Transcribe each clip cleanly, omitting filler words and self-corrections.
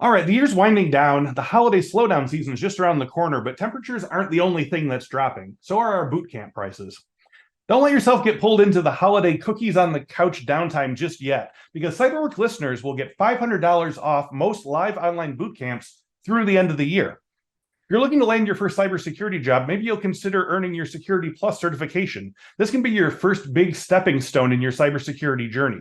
All right, the year's winding down. The holiday slowdown season is just around the corner, but temperatures aren't the only thing that's dropping. So are our boot camp prices. Don't let yourself get pulled into the holiday cookies on the couch downtime just yet, because Cyberwork listeners will get $500 off most live online boot camps through the end of the year. If you're looking to land your first cybersecurity job, maybe you'll consider earning your Security Plus certification. This can be your first big stepping stone in your cybersecurity journey.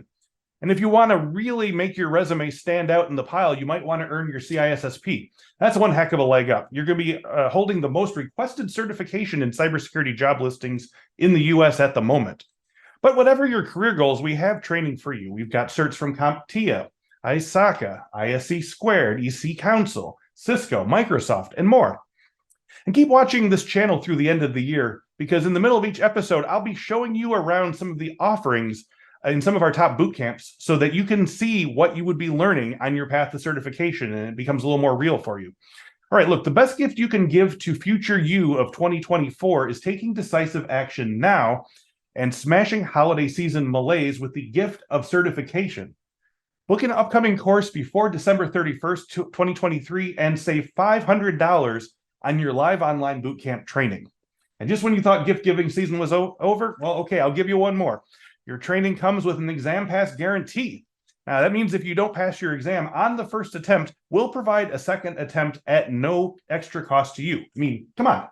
And if you want to really make your resume stand out in the pile, you might want to earn your CISSP. That's one heck of a leg up. You're going to be holding the most requested certification in cybersecurity job listings in the US at the moment. But whatever your career goals, we have training for you. We've got certs from CompTIA, ISACA, ISC Squared, EC Council, Cisco, Microsoft, and more. And keep watching this channel through the end of the year, because in the middle of each episode, I'll be showing you around some of the offerings in some of our top boot camps so that you can see what you would be learning on your path to certification, and it becomes a little more real for you. All right, look, the best gift you can give to future you of 2024 is taking decisive action now and smashing holiday season malaise with the gift of certification. Book an upcoming course before December 31st, 2023 and save $500 on your live online bootcamp training. And just when you thought gift giving season was over, well, okay, I'll give you one more. Your training comes with an exam pass guarantee. Now, that means if you don't pass your exam on the first attempt, we'll provide a second attempt at no extra cost to you. I mean, come on.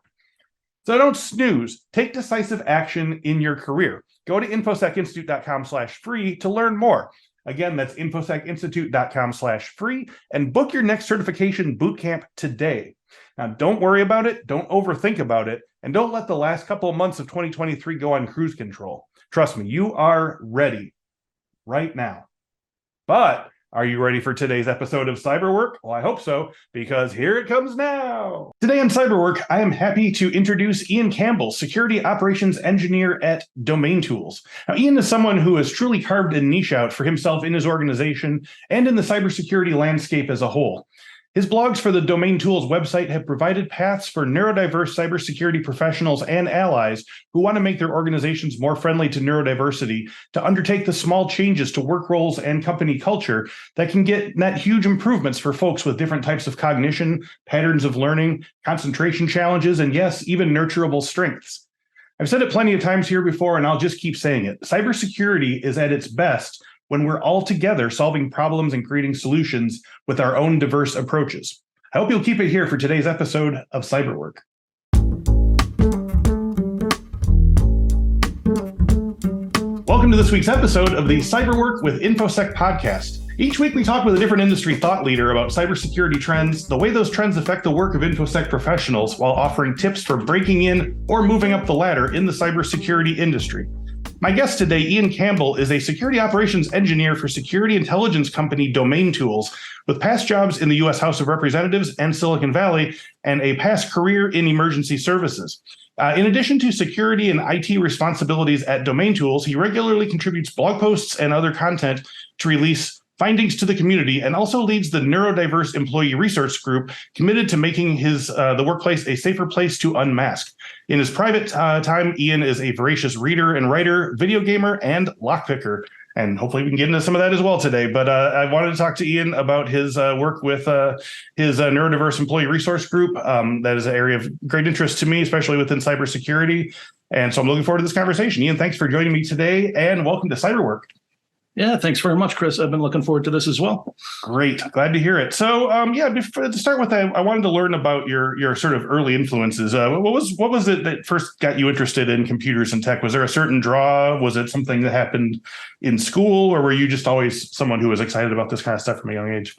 So don't snooze. Take decisive action in your career. Go to infosecinstitute.com/free to learn more. Again, that's infosecinstitute.com/free and book your next certification bootcamp today. Now, don't worry about it. Don't overthink about it. And don't let the last couple of months of 2023 go on cruise control. Trust me, you are ready right now. But are you ready for today's episode of Cyberwork? Well, I hope so, because here it comes now. Today on Cyberwork, I am happy to introduce Ian Campbell, Security Operations Engineer at DomainTools. Now, Ian is someone who has truly carved a niche out for himself in his organization and in the cybersecurity landscape as a whole. His blogs for the DomainTools website have provided paths for neurodiverse cybersecurity professionals and allies who want to make their organizations more friendly to neurodiversity to undertake the small changes to work roles and company culture that can get net huge improvements for folks with different types of cognition, patterns of learning, concentration challenges, and yes, even nurturable strengths. I've said it plenty of times here before, and I'll just keep saying it. Cybersecurity is at its best when we're all together solving problems and creating solutions with our own diverse approaches. I hope you'll keep it here for today's episode of Cyberwork. Welcome to this week's episode of the Cyberwork with Infosec podcast. Each week we talk with a different industry thought leader about cybersecurity trends, the way those trends affect the work of Infosec professionals, while offering tips for breaking in or moving up the ladder in the cybersecurity industry. My guest today, Ian Campbell, is a security operations engineer for security intelligence company DomainTools, with past jobs in the U.S. House of Representatives and Silicon Valley, and a past career in emergency services. In addition to security and IT responsibilities at DomainTools, he regularly contributes blog posts and other content to release findings to the community, and also leads the Neurodiverse employee research group committed to making the workplace a safer place to unmask. In his private time, Ian is a voracious reader and writer, video gamer, and lockpicker. And hopefully we can get into some of that as well today. But I wanted to talk to Ian about his work with his Neurodiverse employee resource group. That is an area of great interest to me, especially within cybersecurity. And so I'm looking forward to this conversation. Ian, thanks for joining me today, and welcome to Cyberwork. Yeah, thanks very much, Chris. I've been looking forward to this as well. Great. Glad to hear it. So, to start with, I wanted to learn about your sort of early influences. What was it that first got you interested in computers and tech? Was there a certain draw? Was it something that happened in school, or were you just always someone who was excited about this kind of stuff from a young age?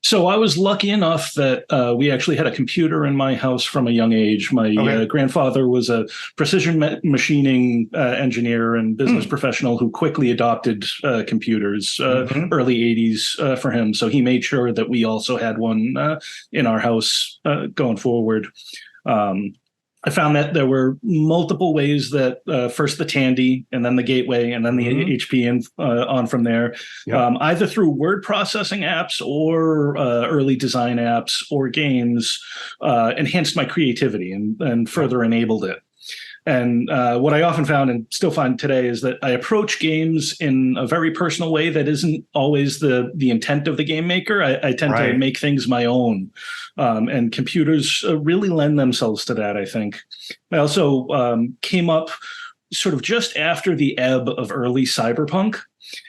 So I was lucky enough that we actually had a computer in my house from a young age. My grandfather was a precision machining engineer and business professional who quickly adopted computers, early 80s for him. So he made sure that we also had one in our house going forward. I found that there were multiple ways that first the Tandy, and then the Gateway, and then the HP, and on from there, either through word processing apps or early design apps or games, enhanced my creativity and further enabled it. And what I often found and still find today is that I approach games in a very personal way that isn't always the intent of the game maker. I tend to make things my own. And computers really lend themselves to that, I think. I also came up sort of just after the ebb of early cyberpunk.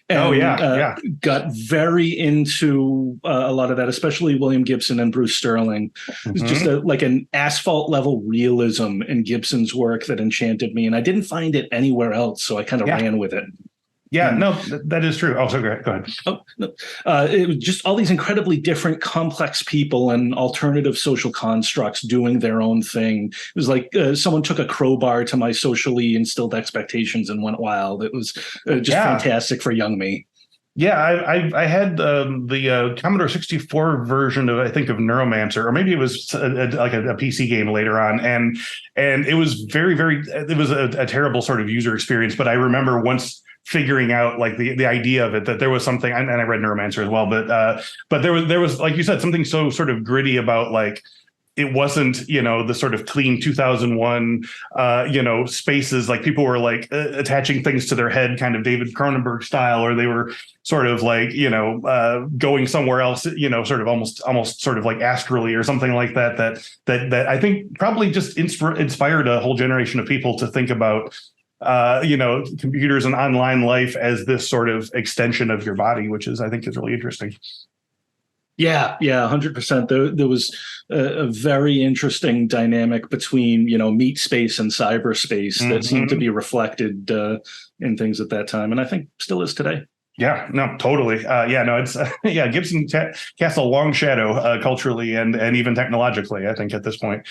And got very into a lot of that, especially William Gibson and Bruce Sterling. It was just like an asphalt level realism in Gibson's work that enchanted me. And I didn't find it anywhere else, so I kind of ran with it. Yeah, no, that is true. Oh, so go ahead. Oh, no. It was just all these incredibly different, complex people and alternative social constructs doing their own thing. It was like someone took a crowbar to my socially instilled expectations and went wild. It was just fantastic for young me. Yeah, I had the Commodore 64 version of, I think, of Neuromancer, or maybe it was like a PC game later on, and it was it was a terrible sort of user experience. But I remember once figuring out like the idea of it, that there was something, and I read Neuromancer as well, but there was, like you said, something so sort of gritty about, like, it wasn't, the sort of clean 2001, spaces. Like, people were like attaching things to their head, kind of David Cronenberg style, or they were sort of like, going somewhere else, sort of almost sort of like astrally or something like that. That I think probably just inspired a whole generation of people to think about, computers and online life as this sort of extension of your body, which I think is really interesting. Yeah, 100%. There was a very interesting dynamic between, meat space and cyberspace that seemed to be reflected in things at that time, and I think still is today. Yeah, no, totally. It's Gibson casts a long shadow culturally and even technologically, I think, at this point.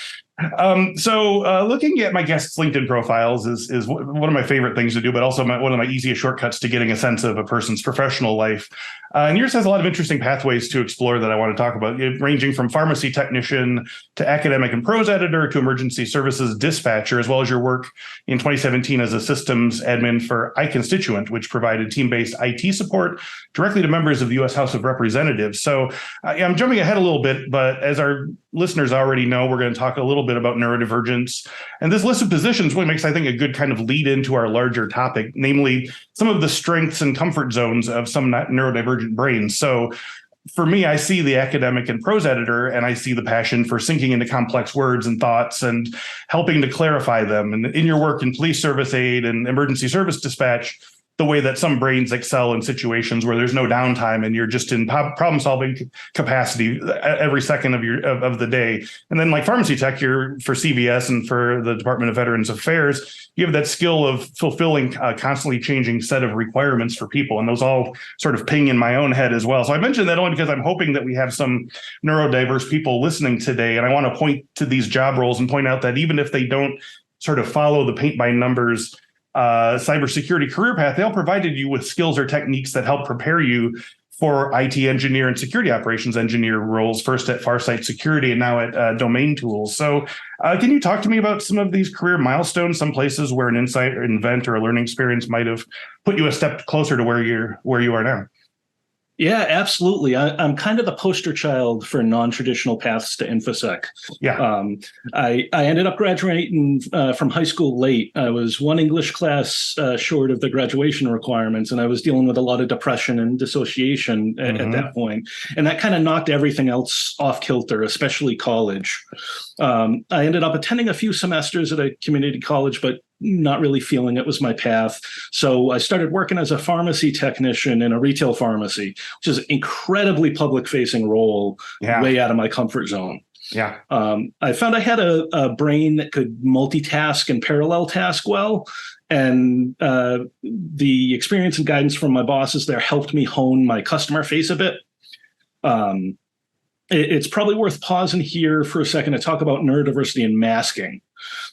So looking at my guests' LinkedIn profiles is one of my favorite things to do, but also one of my easiest shortcuts to getting a sense of a person's professional life. And yours has a lot of interesting pathways to explore that I want to talk about, ranging from pharmacy technician to academic and prose editor to emergency services dispatcher, as well as your work in 2017 as a systems admin for iConstituent, which provided team-based IT support directly to members of the U.S. House of Representatives. So I'm jumping ahead a little bit, but as our listeners already know, we're going to talk a little bit about neurodivergence. And this list of positions really makes, I think, a good kind of lead into our larger topic, namely some of the strengths and comfort zones of some neurodivergent brains. So for me, I see the academic and prose editor, and I see the passion for sinking into complex words and thoughts and helping to clarify them. And in your work in police service aid and emergency service dispatch, the way that some brains excel in situations where there's no downtime and you're just in problem solving capacity every second of the day. And then, like pharmacy tech, you're for CVS and for the Department of Veterans Affairs, you have that skill of fulfilling a constantly changing set of requirements for people. And those all sort of ping in my own head as well. So I mentioned that only because I'm hoping that we have some neurodiverse people listening today. And I want to point to these job roles and point out that even if they don't sort of follow the paint by numbers cybersecurity career path, they all provided you with skills or techniques that help prepare you for IT engineer and security operations engineer roles, first at Farsight Security and now at DomainTools. So can you talk to me about some of these career milestones, some places where an insight or invent or a learning experience might have put you a step closer to where you are now? Yeah, absolutely. I'm kind of the poster child for non-traditional paths to Infosec. Yeah. I ended up graduating from high school late. I was one English class short of the graduation requirements, and I was dealing with a lot of depression and dissociation at that point. And that kind of knocked everything else off kilter, especially college. I ended up attending a few semesters at a community college, but not really feeling it was my path. So I started working as a pharmacy technician in a retail pharmacy, which is an incredibly public-facing role, way out of my comfort zone. Yeah. I found I had a brain that could multitask and parallel task well. And the experience and guidance from my bosses there helped me hone my customer face a bit. It's probably worth pausing here for a second to talk about neurodiversity and masking.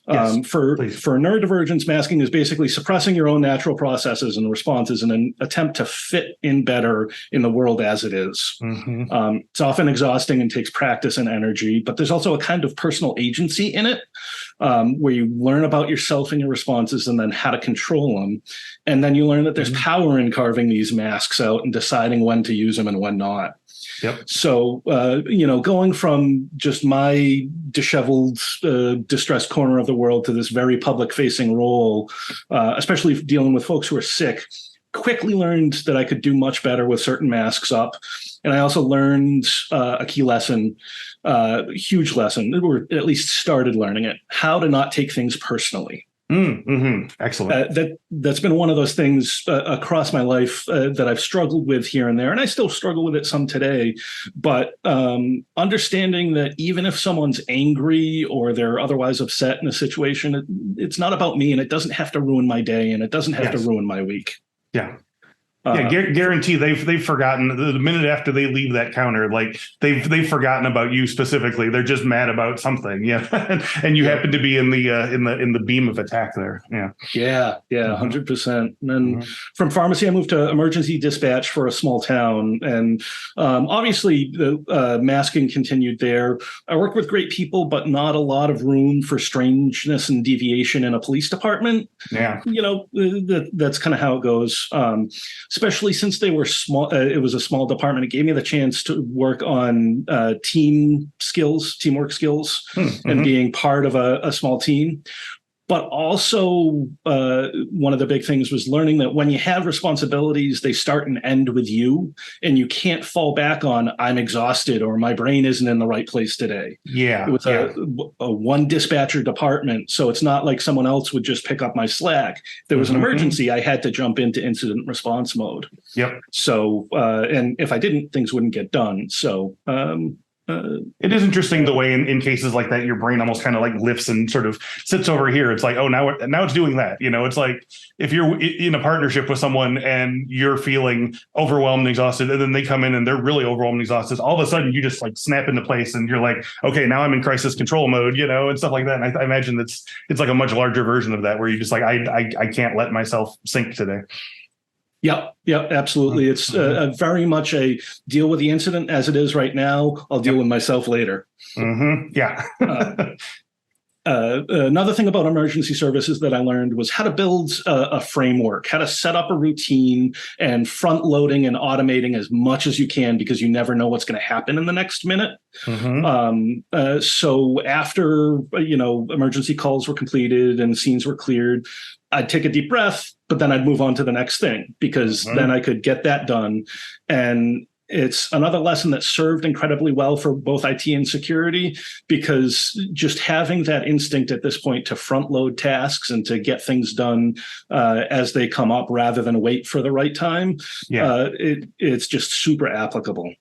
Yes, for neurodivergence, masking is basically suppressing your own natural processes and responses in an attempt to fit in better in the world as it is. It's often exhausting and takes practice and energy, but there's also a kind of personal agency in it, where you learn about yourself and your responses and then how to control them. And then you learn that there's power in carving these masks out and deciding when to use them and when not. Yep. So, going from just my disheveled, distressed corner of the world to this very public-facing role, especially dealing with folks who are sick, quickly learned that I could do much better with certain masks up. And I also learned a key lesson, huge lesson, or at least started learning it, how to not take things personally. Excellent. That's been one of those things across my life that I've struggled with here and there, and I still struggle with it some today. But understanding that even if someone's angry or they're otherwise upset in a situation, it's not about me, and it doesn't have to ruin my day, and it doesn't have to ruin my week. Yeah. Guarantee they've forgotten the minute after they leave that counter, like they've forgotten about you specifically. They're just mad about something, and you happen to be in the beam of attack there. 100%. And then from pharmacy, I moved to emergency dispatch for a small town, and obviously the masking continued there. I worked with great people, but not a lot of room for strangeness and deviation in a police department. That's kind of how it goes. Especially since they were small, it was a small department. It gave me the chance to work on teamwork skills, and being part of a small team. But also, one of the big things was learning that when you have responsibilities, they start and end with you, and you can't fall back on "I'm exhausted" or "my brain isn't in the right place today." It was a one dispatcher department, so it's not like someone else would just pick up my slack. If there was an emergency, I had to jump into incident response mode. So, and if I didn't, things wouldn't get done. So. It is interesting the way in cases like that, your brain almost kind of like lifts and sort of sits over here. It's like, oh, now it's doing that. It's like if you're in a partnership with someone and you're feeling overwhelmed and exhausted, and then they come in and they're really overwhelmed and exhausted, all of a sudden you just like snap into place and you're like, okay, now I'm in crisis control mode, and stuff like that. And I imagine it's like a much larger version of that where you just like, I can't let myself sink today. Yep, absolutely. It's very much a deal with the incident as it is right now. I'll deal with myself later. Another thing about emergency services that I learned was how to build a framework, how to set up a routine, and front loading and automating as much as you can, because you never know what's going to happen in the next minute. So after, emergency calls were completed and scenes were cleared, I'd take a deep breath, but then I'd move on to the next thing, because then I could get that done. And it's another lesson that served incredibly well for both IT and security, because just having that instinct at this point to front load tasks and to get things done as they come up rather than wait for the right time, it's just super applicable.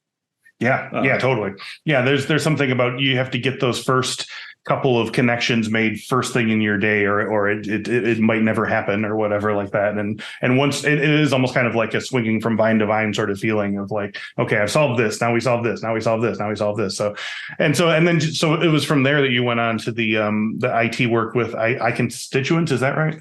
Totally. There's something about you have to get those first couple of connections made first thing in your day, or it might never happen or whatever like that. And once it is almost kind of like a swinging from vine to vine sort of feeling of like, okay, I've solved this. Now we solve this. Now we solve this. Now we solve this. So it was from there that you went on to the IT work with iConstituents. Is that right?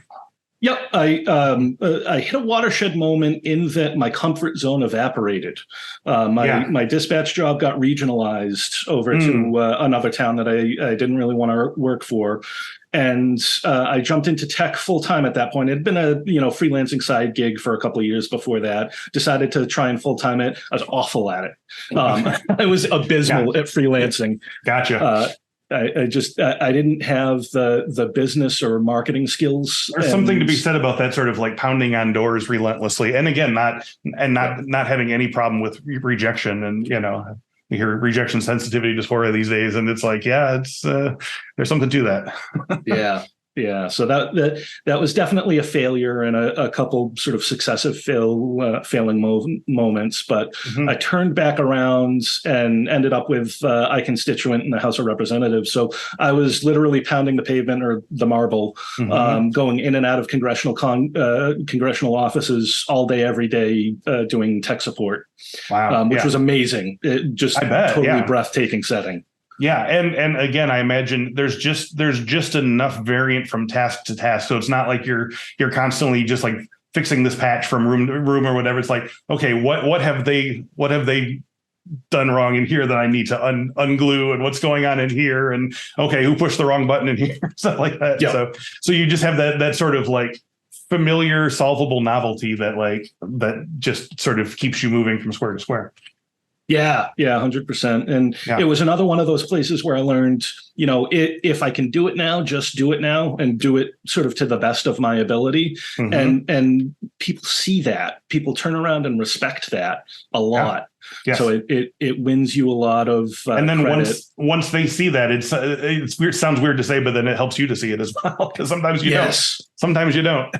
Yep, I hit a watershed moment in that my comfort zone evaporated. My dispatch job got regionalized over to another town that I didn't really want to work for, and I jumped into tech full time at that point. It had been a freelancing side gig for a couple of years before that. Decided to try and full time it. I was awful at it. I was abysmal at freelancing. Gotcha. I didn't have the business or marketing skills. There's something to be said about that sort of like pounding on doors relentlessly. And again, not having any problem with rejection. And, you hear rejection sensitivity dysphoria these days. And it's like, there's something to that. Yeah. So that was definitely a failure and a couple sort of successive failing moments. But I turned back around and ended up with iConstituent in the House of Representatives. So I was literally pounding the pavement or the marble, going in and out of congressional offices all day, every day, doing tech support. Wow. Which was amazing. It just totally breathtaking setting. Yeah, and again, I imagine there's just enough variant from task to task, so it's not like you're constantly just like fixing this patch from room to room or whatever. It's like, okay, what have they done wrong in here that I need to unglue, and what's going on in here, and okay, who pushed the wrong button in here, stuff like that. Yep. So you just have that sort of like familiar, solvable novelty that just sort of keeps you moving from square to square. Yeah, 100%. And it was another one of those places where I learned, if I can do it now, just do it now and do it sort of to the best of my ability. And people see that. People turn around and respect that a lot. Yes. So it wins you a lot of and then credit. once they see that, it's weird. Sounds weird to say, but then it helps you to see it as well, because sometimes you don't. Sometimes you don't.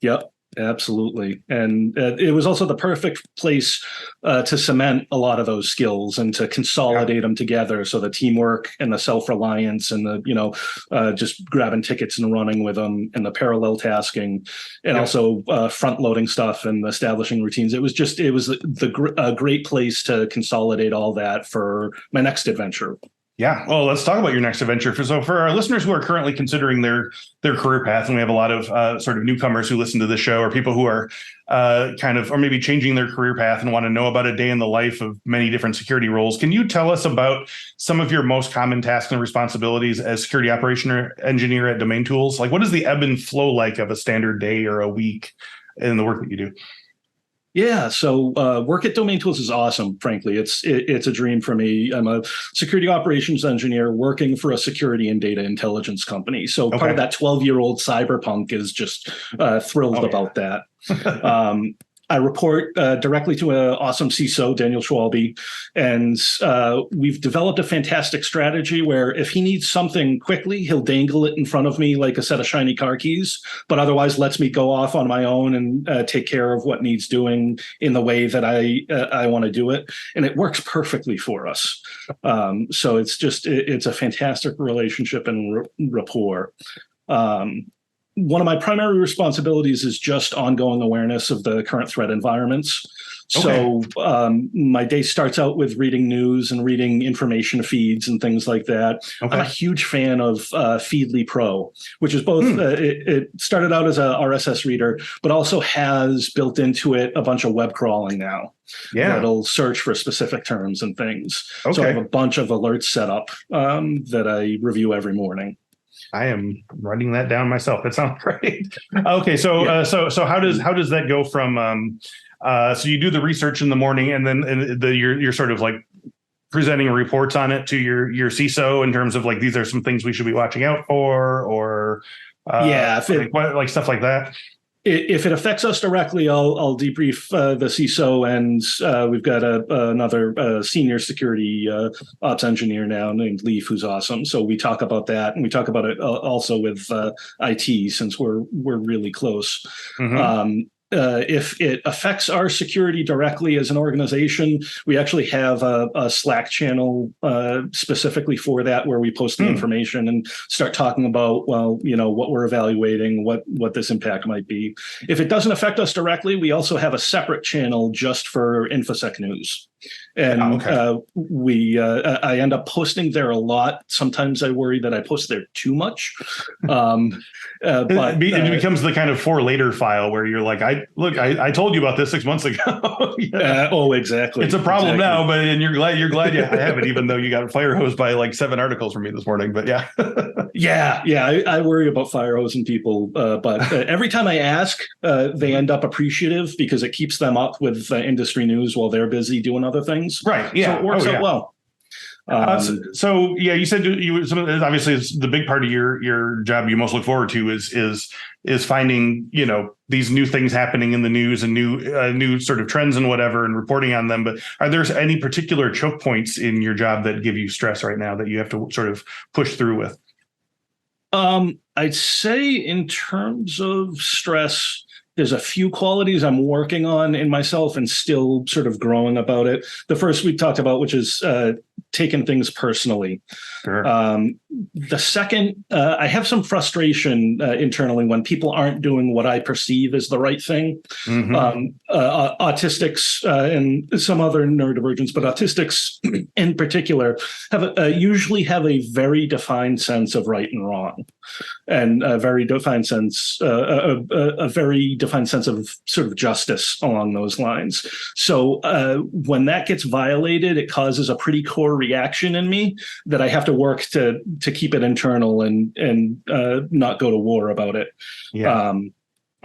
Yep. Absolutely. And it was also the perfect place to cement a lot of those skills and to consolidate them together. So the teamwork and the self-reliance and the, just grabbing tickets and running with them and the parallel tasking and also front loading stuff and establishing routines. It was a great place to consolidate all that for my next adventure. Yeah. Well, let's talk about your next adventure. So for our listeners who are currently considering their career path, and we have a lot of sort of newcomers who listen to this show, or people who are or maybe changing their career path and want to know about a day in the life of many different security roles. Can you tell us about some of your most common tasks and responsibilities as security operation engineer at DomainTools? Like, what is the ebb and flow like of a standard day or a week in the work that you do? Yeah, so work at DomainTools is awesome, frankly. It's a dream for me. I'm a security operations engineer working for a security and data intelligence company. So part of that 12-year-old cyberpunk is just thrilled about that. I report directly to an awesome CISO, Daniel Schwalbe, and we've developed a fantastic strategy where if he needs something quickly, he'll dangle it in front of me like a set of shiny car keys, but otherwise lets me go off on my own and take care of what needs doing in the way that I want to do it. And it works perfectly for us. So it's a fantastic relationship and rapport. One of my primary responsibilities is just ongoing awareness of the current threat environments. So my day starts out with reading news and reading information feeds and things like that. I'm a huge fan of Feedly Pro, which is both, it started out as a RSS reader, but also has built into it a bunch of web crawling now. That'll search for specific terms and things. So I have a bunch of alerts set up that I review every morning. I am writing that down myself. That sounds great. Okay, so how does that go from? So you do the research in the morning, and then you're sort of like presenting reports on it to your CISO in terms of like, these are some things we should be watching out for, or like stuff like that. If it affects us directly, I'll debrief the CISO, and we've got another senior security ops engineer now named Leaf, who's awesome. So we talk about that, and we talk about it also with IT, since we're really close. If it affects our security directly as an organization, we actually have a Slack channel specifically for that, where we post the information and start talking about, what we're evaluating, what this impact might be. If it doesn't affect us directly, we also have a separate channel just for Infosec news. And I end up posting there a lot. Sometimes I worry that I post there too much. But it becomes the kind of for later file where you're like, I told you about this 6 months ago. Exactly. It's a problem now, but you're glad I have it, even though you got fire hosed by like 7 articles from me this morning. But I worry about fire hosing people. But every time I ask, they end up appreciative, because it keeps them up with industry news while they're busy doing other things. Right. Yeah. So it works out well. You said obviously it's the big part of your job you most look forward to is finding, these new things happening in the news and new sort of trends and whatever, and reporting on them. But are there any particular choke points in your job that give you stress right now that you have to sort of push through with? I'd say in terms of stress, there's a few qualities I'm working on in myself and still sort of growing about it. The first we talked about, which is taking things personally. Sure. The second, I have some frustration internally when people aren't doing what I perceive as the right thing. Autistics and some other neurodivergents, but autistics in particular usually have a very defined sense of right and wrong, and a very defined sense, a very defined sense of sort of justice along those lines. So when that gets violated, it causes a pretty core reaction in me that I have to work to keep it internal and not go to war about it.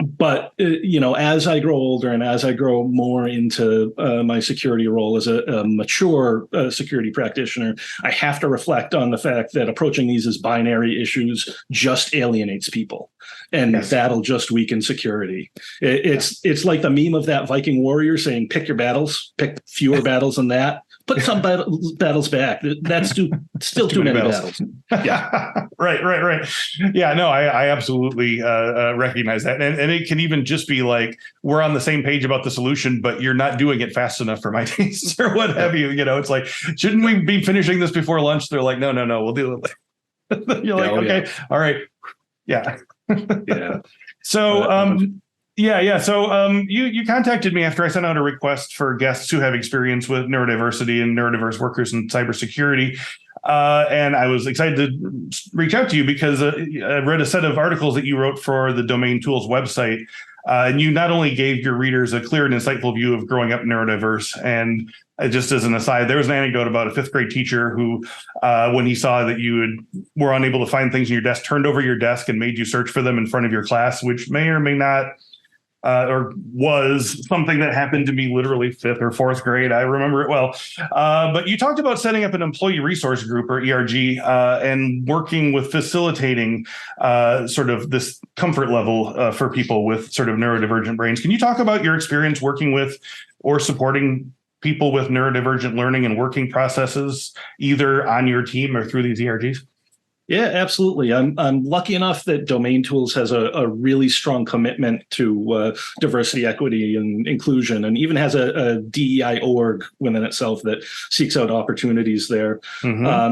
But as I grow older and as I grow more into my security role as a mature security practitioner, I have to reflect on the fact that approaching these as binary issues just alienates people, and that'll just weaken security. It's like the meme of that Viking warrior saying, "Pick your battles, pick fewer battles than that." Put some battles back. That's still too many battles. Yeah, right. Yeah, no, I absolutely recognize that, and it can even just be like we're on the same page about the solution, but you're not doing it fast enough for my tastes or what have you. It's like, shouldn't we be finishing this before lunch? They're like, no, we'll do it later. You're like, okay, all right, yeah. So, So you contacted me after I sent out a request for guests who have experience with neurodiversity and neurodiverse workers in cybersecurity. And I was excited to reach out to you because I read a set of articles that you wrote for the DomainTools website. And you not only gave your readers a clear and insightful view of growing up neurodiverse, and just as an aside, there was an anecdote about a fifth grade teacher who, when he saw that you were unable to find things in your desk, turned over your desk and made you search for them in front of your class, which may or may not or was something that happened to me literally fifth or fourth grade. I remember it well. But you talked about setting up an employee resource group, or ERG, and working with facilitating sort of this comfort level for people with sort of neurodivergent brains. Can you talk about your experience working with or supporting people with neurodivergent learning and working processes, either on your team or through these ERGs? Yeah, absolutely. I'm lucky enough that DomainTools has a really strong commitment to diversity, equity, and inclusion, and even has a DEI org within itself that seeks out opportunities there.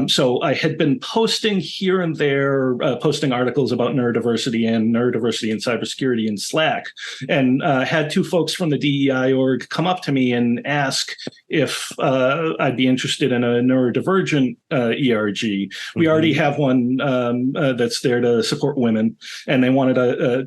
So I had been posting here and there, posting articles about neurodiversity and cybersecurity in Slack, and had two folks from the DEI org come up to me and ask if I'd be interested in a neurodivergent ERG. We already have one that's there to support women, and they wanted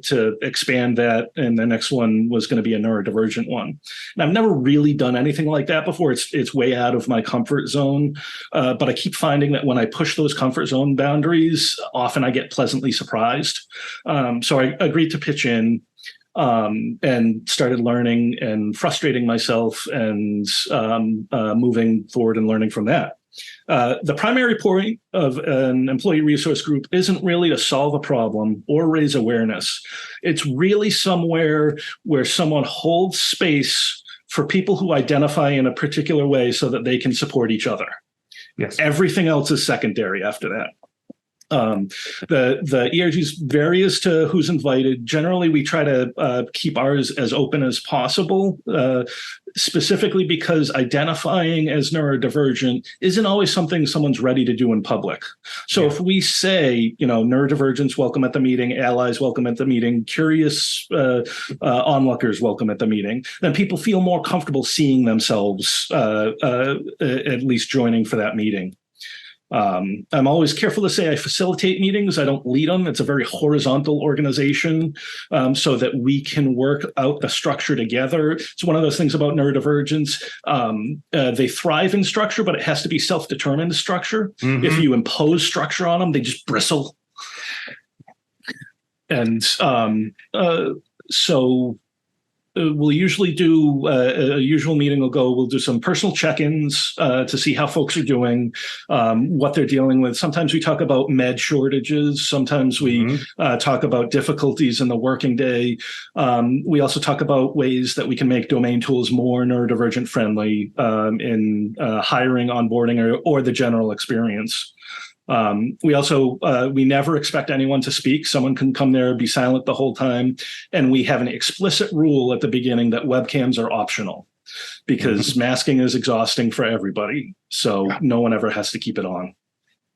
to expand that, and the next one was going to be a neurodivergent one. And I've never really done anything like that before. It's way out of my comfort zone, but I keep finding that when I push those comfort zone boundaries, often I get pleasantly surprised. So I agreed to pitch in, and started learning and frustrating myself and moving forward and learning from that. The primary point of an employee resource group isn't really to solve a problem or raise awareness. It's really somewhere where someone holds space for people who identify in a particular way so that they can support each other. Yes. Everything else is secondary after that. The ERGs vary as to who's invited. Generally, we try to keep ours as open as possible, specifically because identifying as neurodivergent isn't always something someone's ready to do in public. So if we say, neurodivergents welcome at the meeting, allies welcome at the meeting, curious onlookers welcome at the meeting, then people feel more comfortable seeing themselves at least joining for that meeting. I'm always careful to say I facilitate meetings. I don't lead them. It's a very horizontal organization, so that we can work out the structure together. It's one of those things about neurodivergence. They thrive in structure, but it has to be self-determined structure. If you impose structure on them, they just bristle. And so we'll usually do a usual meeting. We'll do some personal check-ins to see how folks are doing, what they're dealing with. Sometimes we talk about med shortages. Sometimes we talk about difficulties in the working day. We also talk about ways that we can make DomainTools more neurodivergent friendly in hiring, onboarding, or the general experience. We never expect anyone to speak. Someone can come there, be silent the whole time. And we have an explicit rule at the beginning that webcams are optional because masking is exhausting for everybody. So no one ever has to keep it on.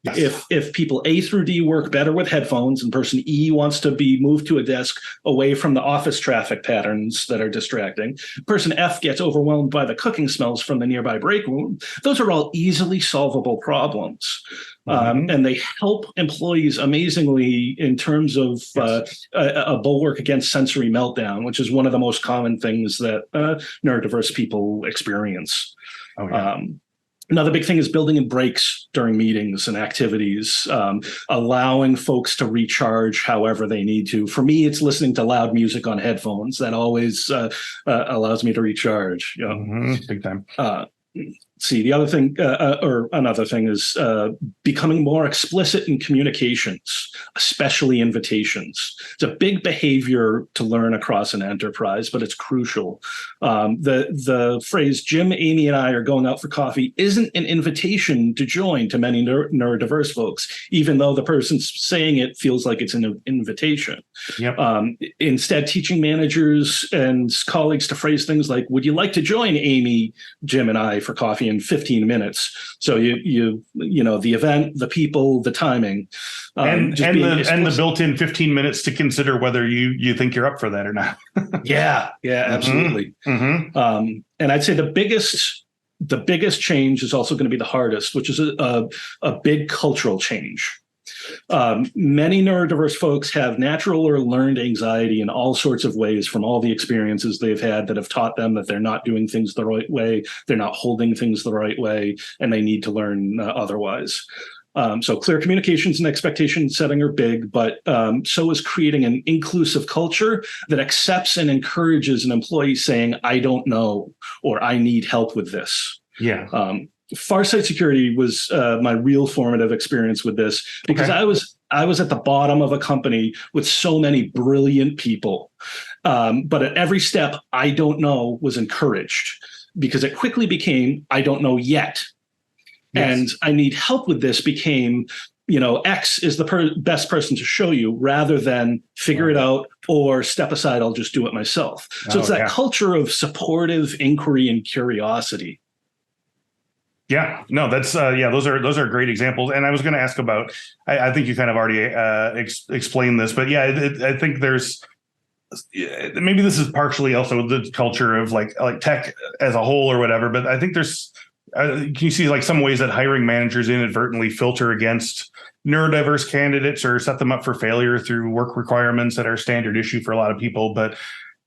Yes. If people A through D work better with headphones and person E wants to be moved to a desk away from the office traffic patterns that are distracting, person F gets overwhelmed by the cooking smells from the nearby break room, those are all easily solvable problems. And they help employees amazingly in terms of a bulwark against sensory meltdown, which is one of the most common things that neurodiverse people experience. Another big thing is building in breaks during meetings and activities, allowing folks to recharge however they need to. For me, it's listening to loud music on headphones. That always allows me to recharge. You know? Big time. See, the other thing, or another thing, is becoming more explicit in communications, especially invitations. It's a big behavior to learn across an enterprise, but it's crucial. The phrase "Jim, Amy, and I are going out for coffee" isn't an invitation to join to many neurodiverse folks, even though the person saying it feels like it's an invitation. Yep. Instead, teaching managers and colleagues to phrase things like, "Would you like to join Amy, Jim, and I for coffee in 15 minutes?" So you know, the event, the people, the timing, and the built-in 15 minutes to consider whether you think you're up for that or not. Yeah, absolutely. And I'd say the biggest change is also going to be the hardest, which is a big cultural change. Many neurodiverse folks have natural or learned anxiety in all sorts of ways from all the experiences they've had that have taught them that they're not doing things the right way, they're not holding things the right way, and they need to learn otherwise. So clear communications and expectation setting are big, but so is creating an inclusive culture that accepts and encourages an employee saying, "I don't know," or "I need help with this." Yeah. Farsight Security was my real formative experience with this, because I was at the bottom of a company with so many brilliant people. But at every step, "I don't know" was encouraged, because it quickly became "I don't know yet." Yes. And "I need help with this" became, X is the best person to show you, rather than "figure it out" or "step aside, I'll just do it myself." So it's that culture of supportive inquiry and curiosity. Yeah, no, that's those are great examples. And I was going to ask about, I think you kind of already explained this, but yeah, I think there's, maybe this is partially also the culture of like tech as a whole or whatever, but I think there's, can you see like some ways that hiring managers inadvertently filter against neurodiverse candidates or set them up for failure through work requirements that are standard issue for a lot of people, but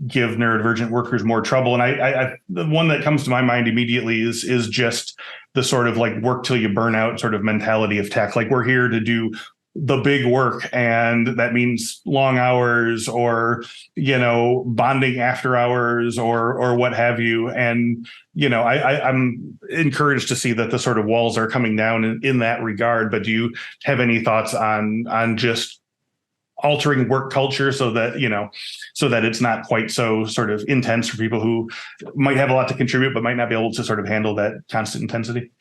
give neurodivergent workers more trouble? And I the one that comes to my mind immediately is just the sort of like work till you burn out sort of mentality of tech. Like, we're here to do the big work, and that means long hours, or bonding after hours, or what have you. And I'm encouraged to see that the sort of walls are coming down in that regard. But do you have any thoughts on just altering work culture so that it's not quite so sort of intense for people who might have a lot to contribute but might not be able to sort of handle that constant intensity?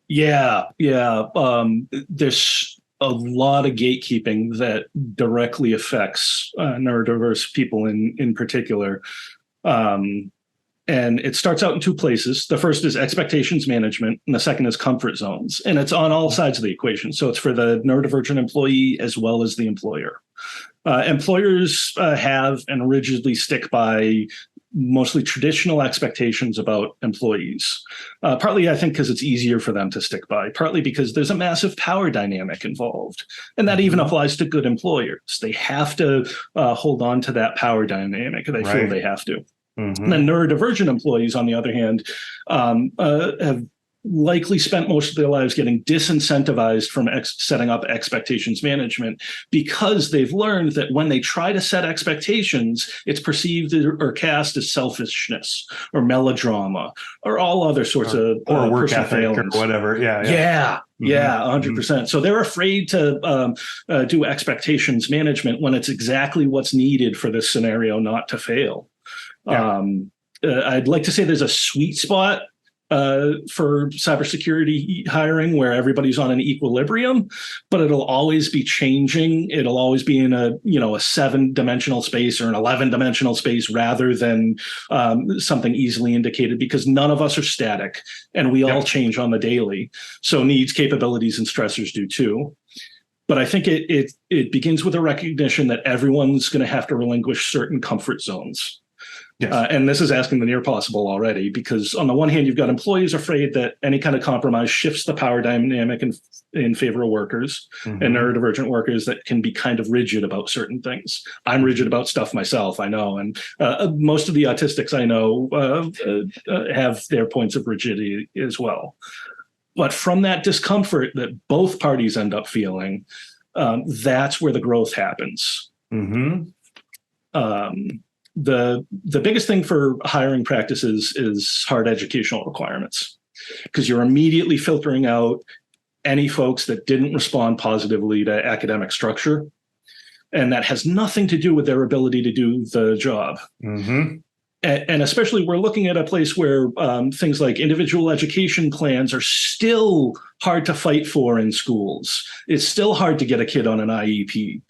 Yeah. There's a lot of gatekeeping that directly affects neurodiverse people in particular. And it starts out in two places. The first is expectations management, and the second is comfort zones. And it's on all sides of the equation. So it's for the neurodivergent employee as well as the employer. Employers have and rigidly stick by mostly traditional expectations about employees. Partly, I think, because it's easier for them to stick by. Partly because there's a massive power dynamic involved. And that even applies to good employers. They have to hold on to that power dynamic. They feel they have to. And then neurodivergent employees, on the other hand, have likely spent most of their lives getting disincentivized from setting up expectations management, because they've learned that when they try to set expectations, it's perceived or cast as selfishness or melodrama or all other sorts of or work ethic or whatever. Yeah, 100%. So they're afraid to do expectations management when it's exactly what's needed for this scenario not to fail. I'd like to say there's a sweet spot for cybersecurity hiring where everybody's on an equilibrium, but it'll always be changing. It'll always be in a 7-dimensional space or an 11-dimensional space rather than something easily indicated, because none of us are static and we all change on the daily. So needs, capabilities, and stressors do too. But I think it begins with a recognition that everyone's going to have to relinquish certain comfort zones. Yes. And this is asking the near possible already, because on the one hand, you've got employees afraid that any kind of compromise shifts the power dynamic in favor of workers, and neurodivergent workers that can be kind of rigid about certain things. I'm rigid about stuff myself, I know. And most of the autistics I know have their points of rigidity as well. But from that discomfort that both parties end up feeling, that's where the growth happens. The biggest thing for hiring practices is hard educational requirements, because you're immediately filtering out any folks that didn't respond positively to academic structure. And that has nothing to do with their ability to do the job. And especially we're looking at a place where things like individual education plans are still hard to fight for in schools. It's still hard to get a kid on an IEP.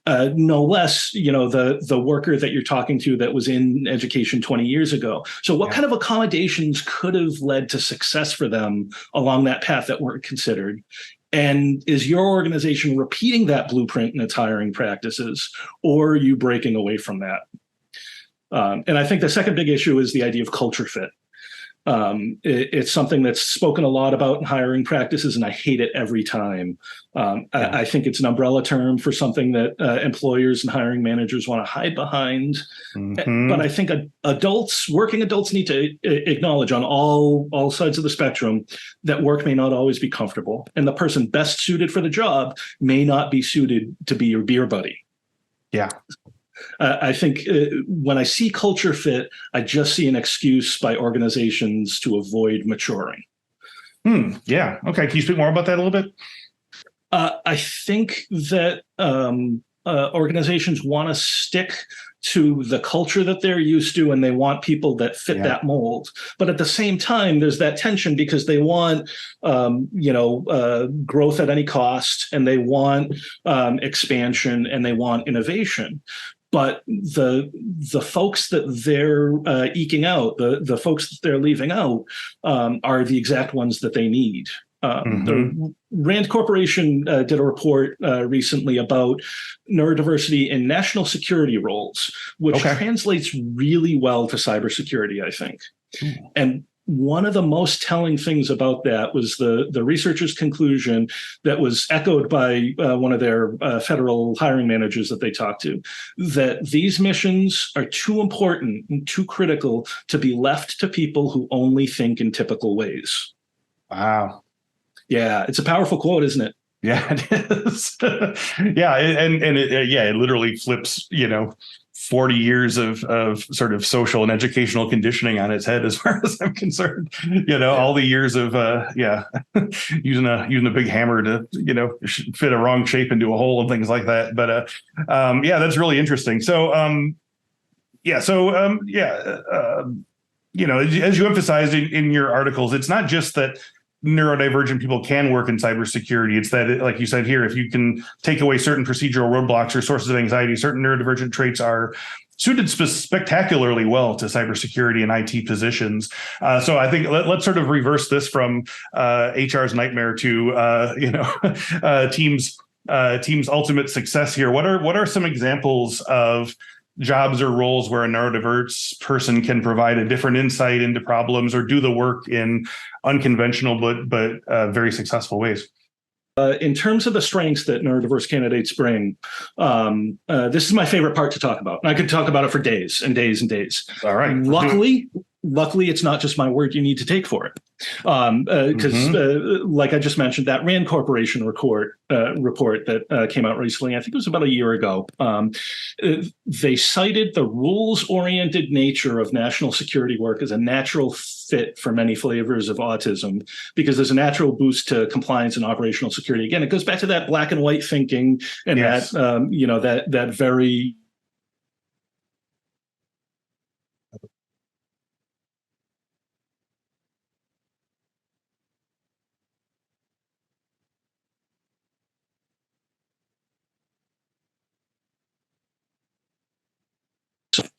No less, the worker that you're talking to that was in education 20 years ago. So what kind of accommodations could have led to success for them along that path that weren't considered? And is your organization repeating that blueprint in its hiring practices, or are you breaking away from that? And I think the second big issue is the idea of culture fit. It's something that's spoken a lot about in hiring practices, and I hate it every time. I think it's an umbrella term for something that employers and hiring managers want to hide behind. But I think working adults need to acknowledge on all sides of the spectrum that work may not always be comfortable, and the person best suited for the job may not be suited to be your beer buddy. Yeah. I think when I see culture fit, I just see an excuse by organizations to avoid maturing. Yeah. Okay. Can you speak more about that a little bit? I think that organizations want to stick to the culture that they're used to, and they want people that fit that mold. But at the same time, there's that tension because they want, growth at any cost, and they want expansion, and they want innovation. But the folks that they're eking out, the folks that they're leaving out, are the exact ones that they need. The Rand Corporation did a report recently about neurodiversity in national security roles, which translates really well to cybersecurity, I think. And one of the most telling things about that was the researchers' conclusion that was echoed by one of their federal hiring managers that they talked to, that these missions are too important and too critical to be left to people who only think in typical ways. Wow. Yeah, it's a powerful quote, isn't it? Yeah, it is. Yeah, it literally flips, 40 years of sort of social and educational conditioning on its head, as far as I'm concerned. All the years of using a big hammer to fit a wrong shape into a hole and things like that. But that's really interesting. So as you emphasized in your articles, it's not just that neurodivergent people can work in cybersecurity. It's that, like you said here, if you can take away certain procedural roadblocks or sources of anxiety, certain neurodivergent traits are suited spectacularly well to cybersecurity and IT positions. So I think let's sort of reverse this from HR's nightmare to teams' ultimate success here. What are some examples of jobs or roles where a neurodiverse person can provide a different insight into problems or do the work in unconventional but very successul ways? In terms of the strengths that neurodiverse candidates bring, this is my favorite part to talk about. And I could talk about it for days and days and days. All right. Luckily, it's not just my word you need to take for it. Because like I just mentioned, that Rand Corporation report that came out recently, I think it was about a year ago, they cited the rules-oriented nature of national security work as a natural fit for many flavors of autism, because there's a natural boost to compliance and operational security. Again, it goes back to that black and white thinking and that very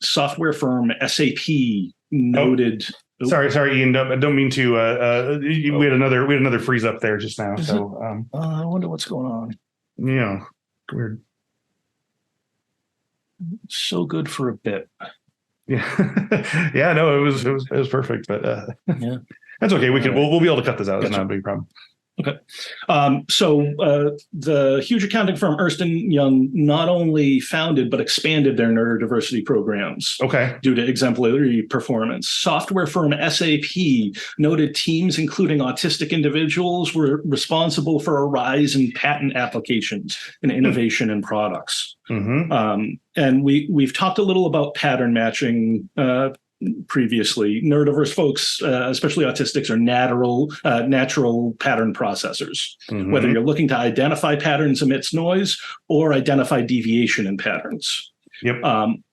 software firm SAP noted. Sorry, Ian. I don't mean to. We had another freeze up there just now. I wonder what's going on. Yeah, weird. So good for a bit. Yeah. Yeah, no, it was perfect, but Yeah. that's okay. Right. We'll be able to cut this out. It's Gotcha. not a big problem. Okay. So the huge accounting firm Ernst & Young not only founded but expanded their neurodiversity programs Okay. due to exemplary performance. Software firm SAP noted teams including autistic individuals were responsible for a rise in patent applications and innovation in products. And we've talked a little about pattern matching previously. Neurodiverse folks, especially autistics, are natural pattern processors. Whether you're looking to identify patterns amidst noise or identify deviation in patterns. Yep.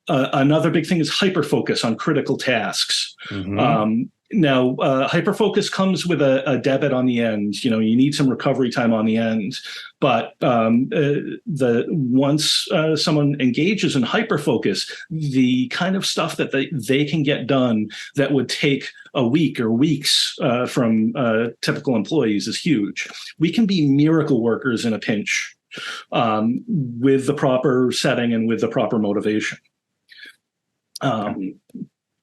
Another big thing is hyperfocus on critical tasks. Now, hyperfocus comes with a debit on the end. You need some recovery time on the end. But once someone engages in hyperfocus, the kind of stuff that they can get done that would take a week or weeks from typical employees is huge. We can be miracle workers in a pinch with the proper setting and with the proper motivation.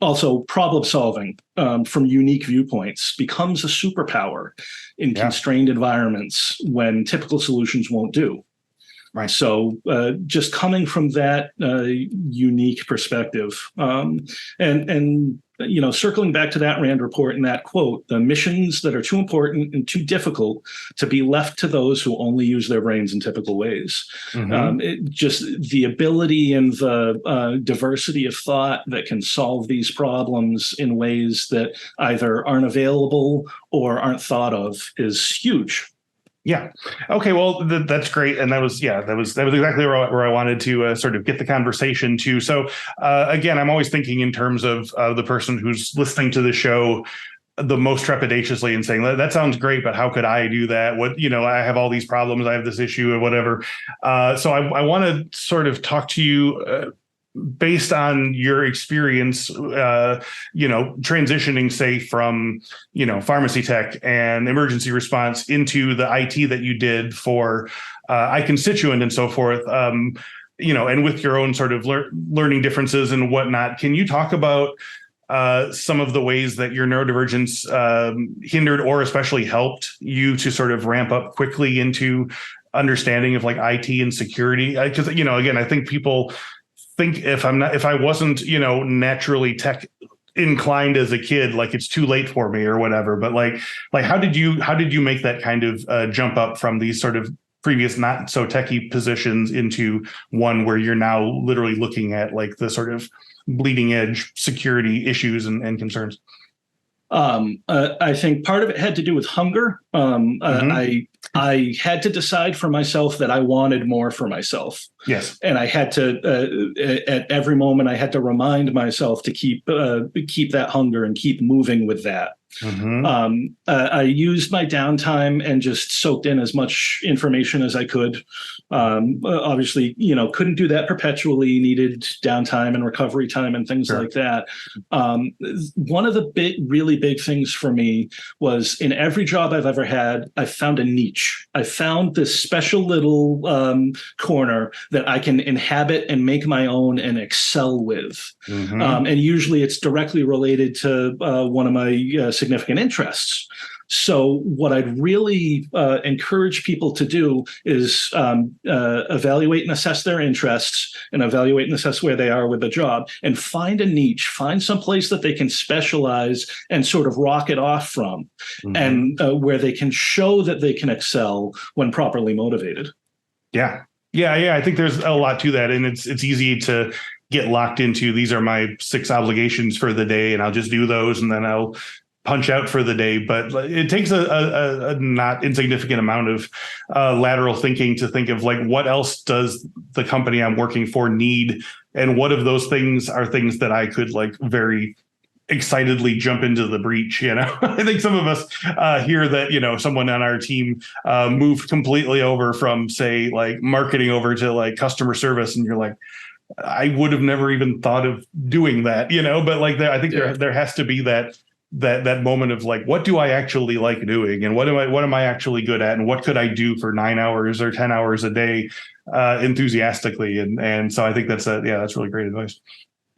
Also, problem solving from unique viewpoints becomes a superpower in constrained environments when typical solutions won't do. Right. So just coming from that unique perspective, and circling back to that Rand report and that quote, the missions that are too important and too difficult to be left to those who only use their brains in typical ways. Just the ability and the diversity of thought that can solve these problems in ways that either aren't available or aren't thought of is huge. Yeah. Okay. Well, that's great, and that was exactly where I wanted to sort of get the conversation to. So again, I'm always thinking in terms of the person who's listening to the show the most trepidatiously and saying, that sounds great, but how could I do that? I have all these problems, I have this issue or whatever. So I want to sort of talk to you based on your experience, transitioning, say, from, pharmacy tech and emergency response into the IT that you did for iConstituent and so forth, and with your own sort of learning differences and whatnot. Can you talk about some of the ways that your neurodivergence hindered or especially helped you to sort of ramp up quickly into understanding of like IT and security? Because, again, I think people think if I wasn't, naturally tech inclined as a kid, like it's too late for me or whatever. But like how did you make that kind of jump up from these sort of previous not so techie positions into one where you're now literally looking at like the sort of bleeding edge security issues and concerns? I think part of it had to do with hunger. I had to decide for myself that I wanted more for myself. Yes. And I had to, at every moment, I had to remind myself to keep that hunger and keep moving with that. I used my downtime and just soaked in as much information as I could. Obviously, couldn't do that perpetually, needed downtime and recovery time and things like that. One of the really big things for me was in every job I've ever had, I found a niche. I found this special little corner that I can inhabit and make my own and excel with. And usually it's directly related to one of my significant interests. So what I'd really encourage people to do is evaluate and assess their interests and evaluate and assess where they are with the job and find a niche, find some place that they can specialize and sort of rocket off from and where they can show that they can excel when properly motivated. Yeah. I think there's a lot to that. And it's easy to get locked into, these are my 6 obligations for the day and I'll just do those and then I'll punch out for the day. But it takes a not insignificant amount of lateral thinking to think of like, what else does the company I'm working for need? And what of those things are things that I could like very excitedly jump into the breach? I think some of us hear that, someone on our team moved completely over from, say, like marketing over to like customer service. And you're like, I would have never even thought of doing that, but like I think there has to be that moment of like, what do I actually like doing? And what am I actually good at? And what could I do for 9 hours or 10 hours a day enthusiastically? And so I think that's really great advice.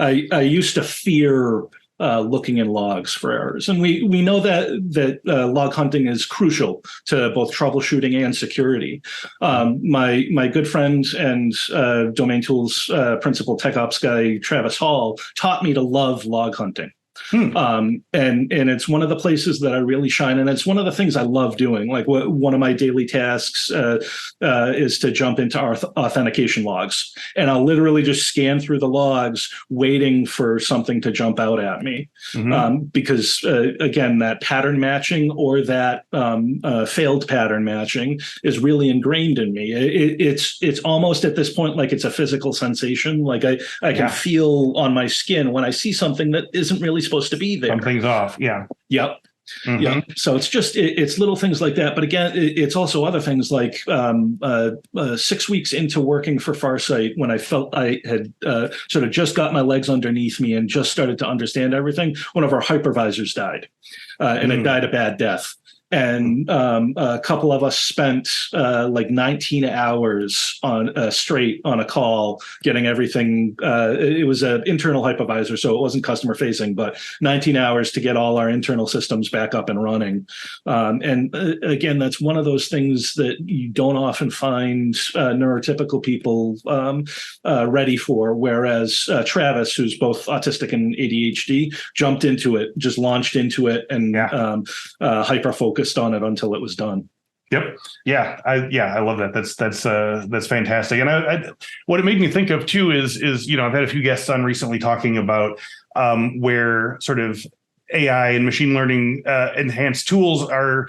I used to fear looking in logs for errors, and we know that log hunting is crucial to both troubleshooting and security. My good friend and DomainTools principal tech ops guy Travis Hall taught me to love log hunting. And it's one of the places that I really shine, and it's one of the things I love doing. Like one of my daily tasks is to jump into our authentication logs, and I'll literally just scan through the logs, waiting for something to jump out at me. Because again, that pattern matching or that failed pattern matching is really ingrained in me. It's almost at this point like it's a physical sensation. Like I can feel on my skin when I see something that isn't really supposed to be there. Something's off. Yeah. Yep. Yeah. So it's just it's little things like that. But again, it's also other things like 6 weeks into working for Farsight, when I felt I had sort of just got my legs underneath me and just started to understand everything, one of our hypervisors died, and it died a bad death. And a couple of us spent like 19 hours on straight on a call, getting everything. It was an internal hypervisor, so it wasn't customer facing, but 19 hours to get all our internal systems back up and running. And again, that's one of those things that you don't often find neurotypical people ready for. Whereas Travis, who's both autistic and ADHD, jumped into it, just launched into it, and hyper focused on it until it was done. Yep. Yeah. I love that. That's fantastic. And what it made me think of too is I've had a few guests on recently talking about where sort of AI and machine learning enhanced tools are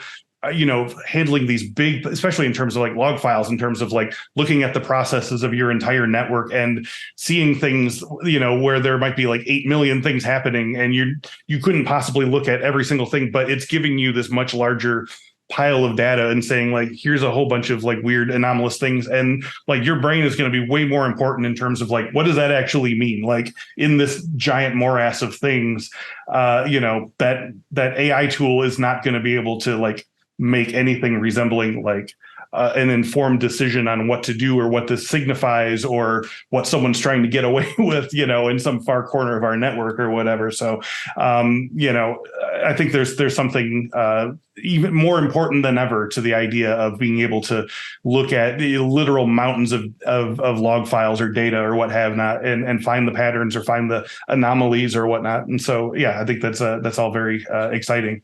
handling these big, especially in terms of like log files, in terms of like looking at the processes of your entire network and seeing things, where there might be like 8 million things happening, and you couldn't possibly look at every single thing, but it's giving you this much larger pile of data and saying like, here's a whole bunch of like weird anomalous things. And like your brain is going to be way more important in terms of like, what does that actually mean? Like in this giant morass of things, that AI tool is not going to be able to like make anything resembling like an informed decision on what to do or what this signifies or what someone's trying to get away with, in some far corner of our network or whatever. So, I think there's something even more important than ever to the idea of being able to look at the literal mountains of log files or data or what have not, and find the patterns or find the anomalies or whatnot. And so, I think that's all very exciting.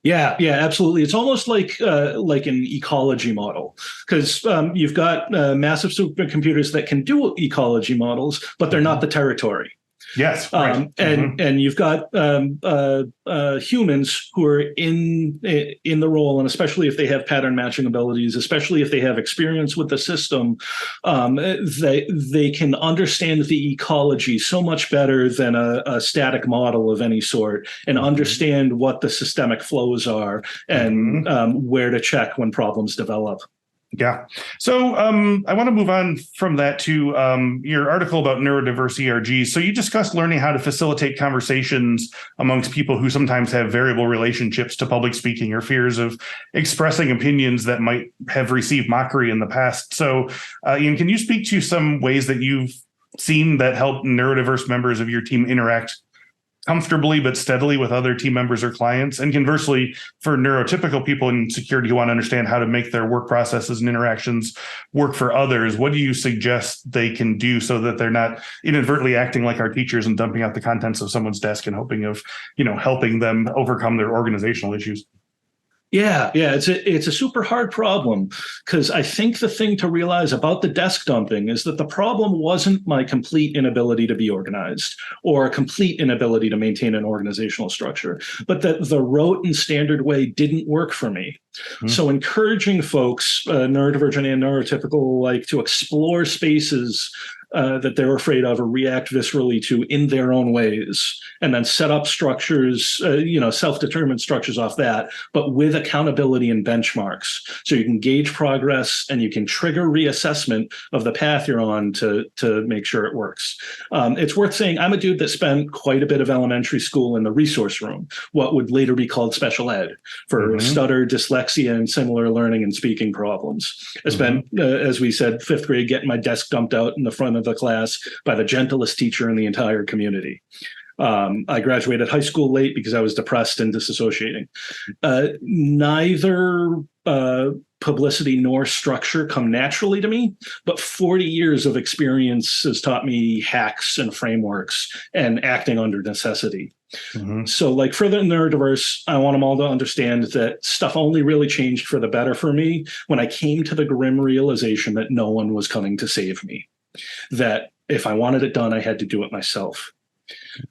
Yeah, absolutely. It's almost like an ecology model, because you've got massive supercomputers that can do ecology models, but they're not the territory. Yes, right. And you've got humans who are in the role, and especially if they have pattern matching abilities, especially if they have experience with the system, they can understand the ecology so much better than a static model of any sort, and understand what the systemic flows are and where to check when problems develop. Yeah. So I want to move on from that to your article about neurodiverse ERGs. So you discussed learning how to facilitate conversations amongst people who sometimes have variable relationships to public speaking or fears of expressing opinions that might have received mockery in the past. So Ian, can you speak to some ways that you've seen that help neurodiverse members of your team interact comfortably but steadily with other team members or clients? And conversely, for neurotypical people in security who want to understand how to make their work processes and interactions work for others, what do you suggest they can do so that they're not inadvertently acting like our teachers and dumping out the contents of someone's desk and hoping of, helping them overcome their organizational issues? Yeah, it's a super hard problem, because I think the thing to realize about the desk dumping is that the problem wasn't my complete inability to be organized or a complete inability to maintain an organizational structure, but that the rote and standard way didn't work for me. So encouraging folks, neurodivergent and neurotypical, like to explore spaces that they're afraid of or react viscerally to in their own ways, and then set up structures, self-determined structures off that, but with accountability and benchmarks. So you can gauge progress and you can trigger reassessment of the path you're on to make sure it works. It's worth saying I'm a dude that spent quite a bit of elementary school in the resource room, what would later be called special ed, for stutter, dyslexia, and similar learning and speaking problems. I spent, as we said, 5th grade getting my desk dumped out in the front of the class by the gentlest teacher in the entire community. I graduated high school late because I was depressed and disassociating. Neither publicity nor structure come naturally to me, but 40 years of experience has taught me hacks and frameworks and acting under necessity. Mm-hmm. So like for the neurodiverse, I want them all to understand that stuff only really changed for the better for me when I came to the grim realization that no one was coming to save me, that if I wanted it done, I had to do it myself.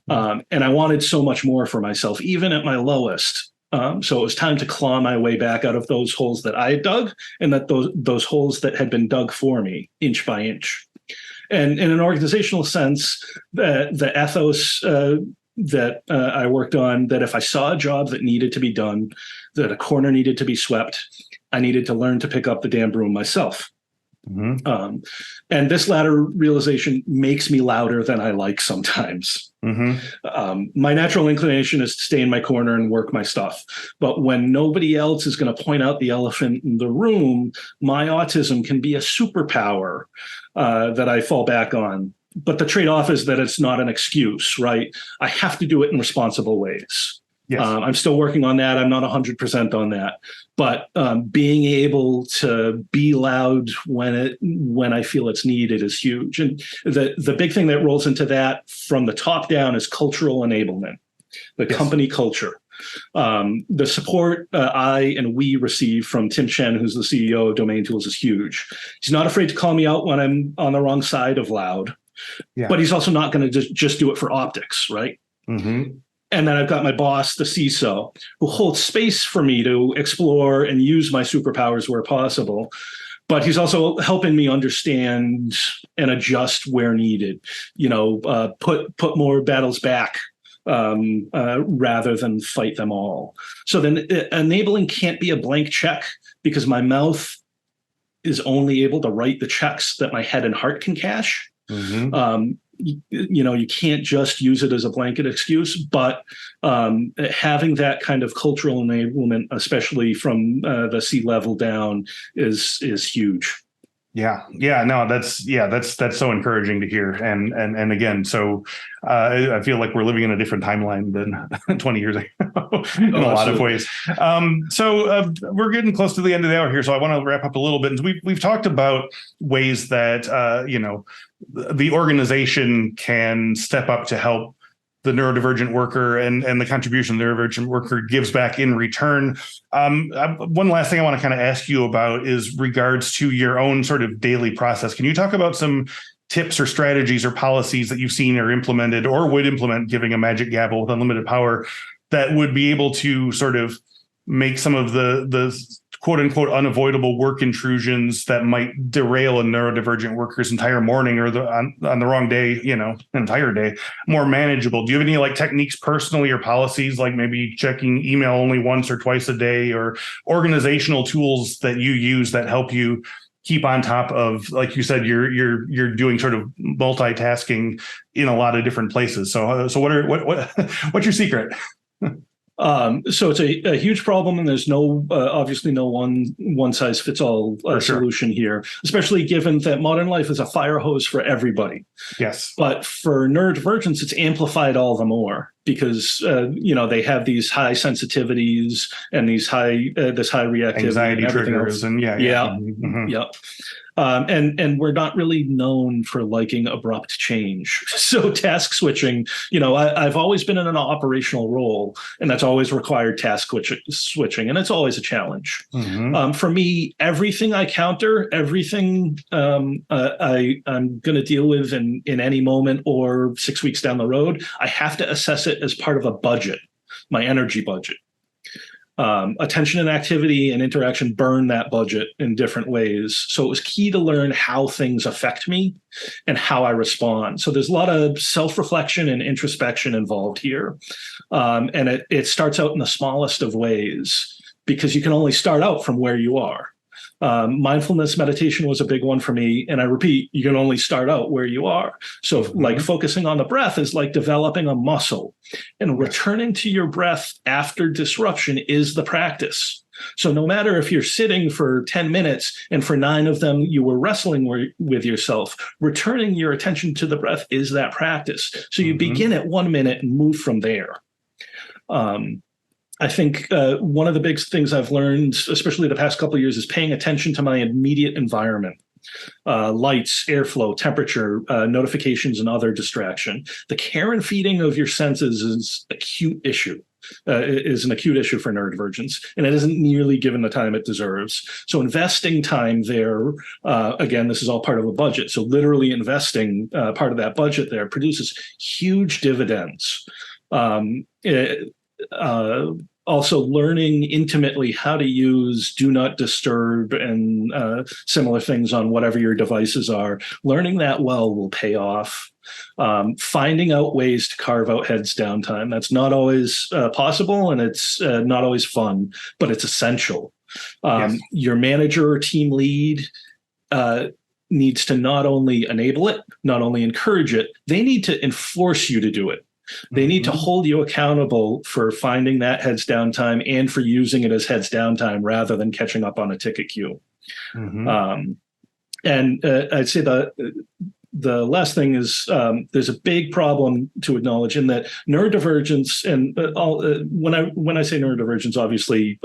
And I wanted so much more for myself, even at my lowest. So it was time to claw my way back out of those holes that I had dug, and that those holes that had been dug for me, inch by inch. And in an organizational sense, the ethos that I worked on, that if I saw a job that needed to be done, that a corner needed to be swept, I needed to learn to pick up the damn broom myself. Mm-hmm. And this latter realization makes me louder than I like sometimes. Mm-hmm. My natural inclination is to stay in my corner and work my stuff. But when nobody else is going to point out the elephant in the room, my autism can be a superpower that I fall back on. But the trade-off is that it's not an excuse, right? I have to do it in responsible ways. Yes. I'm still working on that. I'm not 100% on that. But being able to be loud when I feel it's needed is huge. And the big thing that rolls into that from the top down is cultural enablement, the company culture. The support I and we receive from Tim Chen, who's the CEO of DomainTools, is huge. He's not afraid to call me out when I'm on the wrong side of loud, but he's also not going to just do it for optics, right? Mm-hmm. And then I've got my boss, the CISO, who holds space for me to explore and use my superpowers where possible. But he's also helping me understand and adjust where needed. Put more battles back rather than fight them all. So then enabling can't be a blank check, because my mouth is only able to write the checks that my head and heart can cash. Mm-hmm. You can't just use it as a blanket excuse, but having that kind of cultural enablement, especially from the C-level down, is huge. No, that's so encouraging to hear. And again, so I feel like we're living in a different timeline than 20 years ago in a lot of ways. So we're getting close to the end of the hour here, so I want to wrap up a little bit. And we've talked about ways that the organization can step up to help the neurodivergent worker and the contribution the neurodivergent worker gives back in return. One last thing I want to kind of ask you about is regards to your own sort of daily process. Can you talk about some tips or strategies or policies that you've seen or implemented or would implement, giving a magic gavel with unlimited power, that would be able to sort of make some of the quote unquote unavoidable work intrusions that might derail a neurodivergent worker's entire morning or on the wrong day, entire day, more manageable? Do you have any like techniques personally or policies, like maybe checking email only once or twice a day, or organizational tools that you use that help you keep on top of, like you said, you're doing sort of multitasking in a lot of different places? So what's your secret? So it's a huge problem, and there's obviously no one size fits all solution here, especially given that modern life is a fire hose for everybody. Yes. But for neurodivergence, it's amplified all the more because, they have these high sensitivities and these this high reactivity, anxiety triggers, and and we're not really known for liking abrupt change. So task switching, I've always been in an operational role, and that's always required task switching, and it's always a challenge. Mm-hmm. For me, everything I counter, everything I'm going to deal with in any moment or 6 weeks down the road, I have to assess it as part of a budget, my energy budget. Attention and activity and interaction burn that budget in different ways. So it was key to learn how things affect me and how I respond. So there's a lot of self-reflection and introspection involved here. And it starts out in the smallest of ways, because you can only start out from where you are. Mindfulness meditation was a big one for me. And I repeat, you can only start out where you are. So like focusing on the breath is like developing a muscle, and returning to your breath after disruption is the practice. So no matter if you're sitting for 10 minutes and for 9 of them you were wrestling with yourself, returning your attention to the breath is that practice. So you begin at 1 minute and move from there. I think one of the big things I've learned, especially the past couple of years, is paying attention to my immediate environment. Lights, airflow, temperature, notifications, and other distraction. The care and feeding of your senses is an acute issue for neurodivergence, and it isn't nearly given the time it deserves. So investing time there, again, this is all part of a budget. So literally investing part of that budget there produces huge dividends. Also learning intimately how to use do not disturb and similar things on whatever your devices are. Learning that well will pay off. Finding out ways to carve out heads downtime. That's not always possible, and it's not always fun, but it's essential. Yes. Your manager or team lead needs to not only enable it, not only encourage it, they need to enforce you to do it. They need to hold you accountable for finding that heads down time and for using it as heads down time rather than catching up on a ticket queue. And I'd say the last thing is there's a big problem to acknowledge in that neurodivergence and when I say neurodivergence, obviously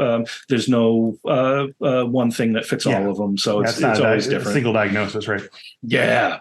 there's no one thing that fits all of them. So it's always different. Single diagnosis, right? Yeah.